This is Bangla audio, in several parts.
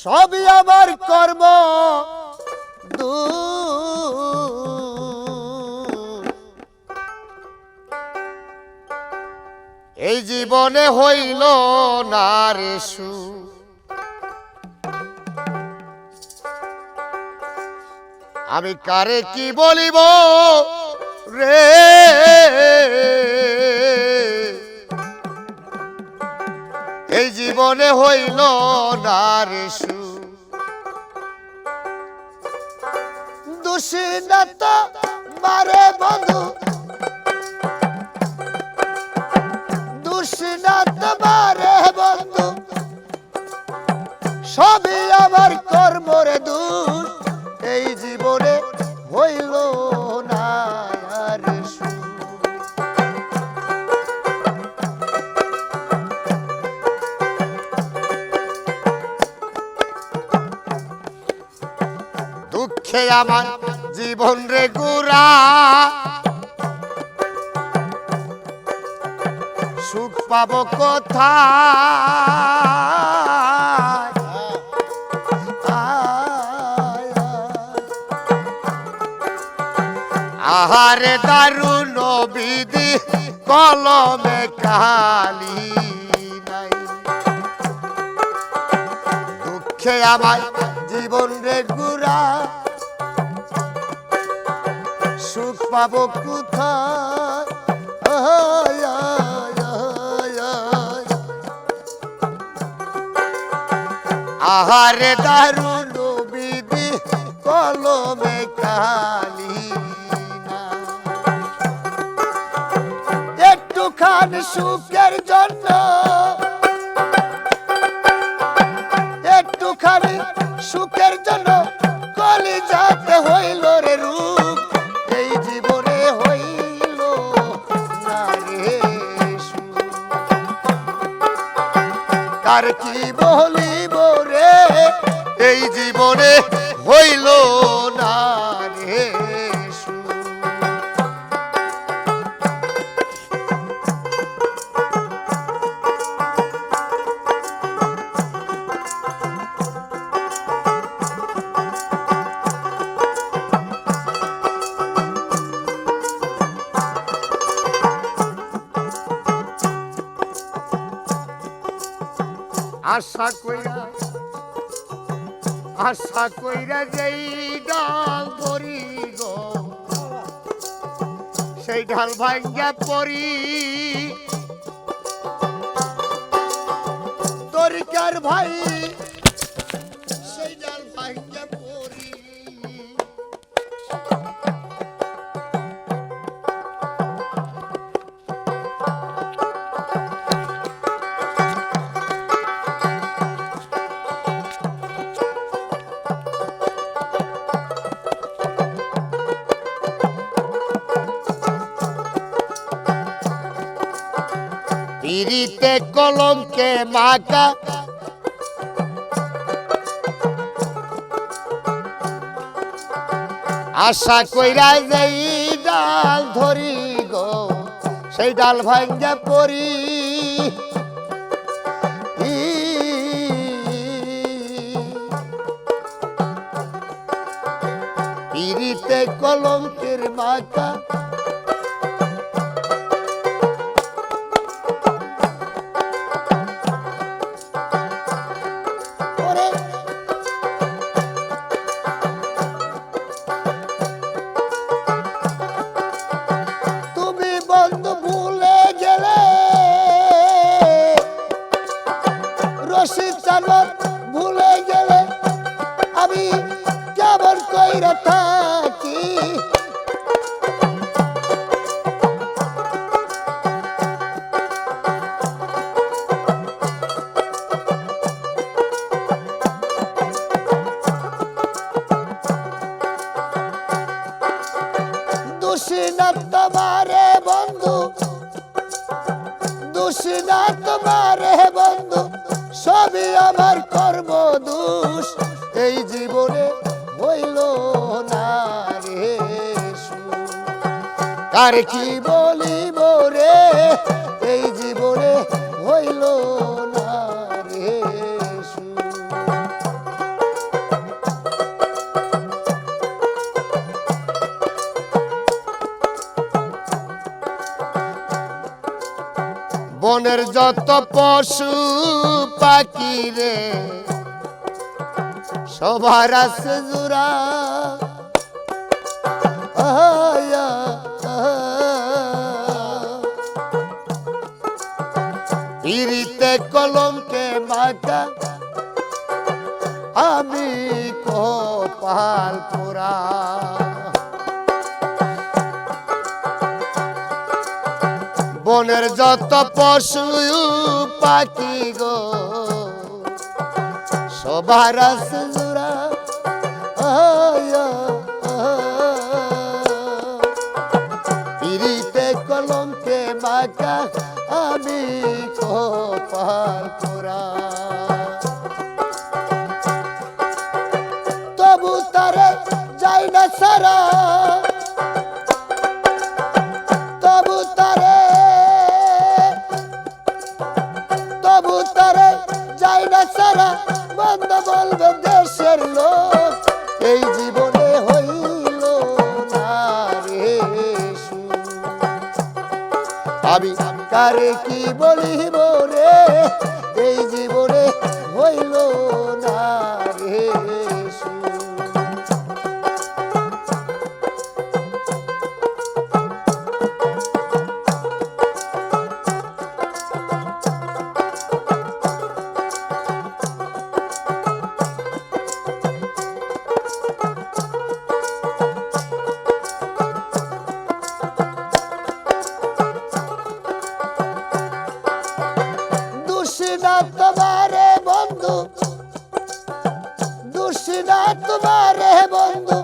সবই আমার কর্ম এই জীবনে হইল না রে সুখ। আমি কারে কি বলিব রে, এই জীবনে হইল না রে সুখ। দোষী না তো মারে বন্ধু, দোষী না তো মারে বন্ধু, সবই আমার কর্মরে দোষ। এই জীবনে হইল না রে সুখ। দুঃখে আমার জীবন রে গুড়া, সুখ পাবো কোথায়? আহারে দারুণ বিধি কলমে কালি নাই। দুঃখে আমার জীবন রে গুড়া, সুখ পাবো কোথায়? আহারে দারুণ বিধি কলমে কালি না। একটুখানি সুখের জন্য, একটুখানি সুখের জন্য কলিজাতে হইল রে রূপ। এই জীবনে হইল না রে সুখ। কার কি বলিব রে, এই জীবনে হইল না রে সুখ। আশা কইরা, আশা কইরা যেই ডাল ধরি গো, সেই ঢাল ভাঙ্গা পড়ি। তরিকার ভাই সেই ডাল ভাঙ্গা পড়ি। পিরিতে কলঙ্কে মাকা, আশা কইরা যেই ডাল ধরি গো, সেই ডাল ভাঙ্গা পড়ি। পিরিতে কলঙ্কের মাকা, ভুলে গেলে আমি কেমন কইরা থাকি। দোষী না তোমারে বন্ধু, দোষী না তোমারে বন্ধু, সবই আমার কর্ম দোষ। এই জীবনে হইল না রে সুখ। কার কি বলিব রে, এই জীবনে হইল না রে সুখ। বনের যত পশু পাখি রে সবার আছে জোড়া পিরিতে কলঙ্কে মাখা আমি কপাল পোড়া বনের যত পশু পাখি গো সবার আছে জোড়া পিরিতে কলঙ্কে মাখা আমি কপাল পোড়া তবু তারে যাই না সারা তবু তারে যাই না সারা বন্ধ বলবে দেশের লোক এই জীবনে হইল না রে আমি কারে কি বলিব রে এই জীবনে হইল না রে তোমারে বন্ধু দুঃসিনা তোমারে বন্ধু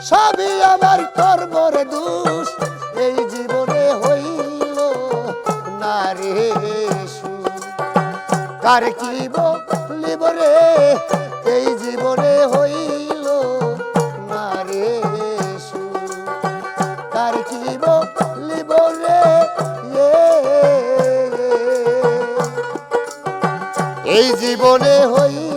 সবই আমার কর্মর দোষ এই জীবনে হইল না রে কার কি বলিব রে এই জীবনে হইল না রে কার কি বলিব রে এই জীবনে হই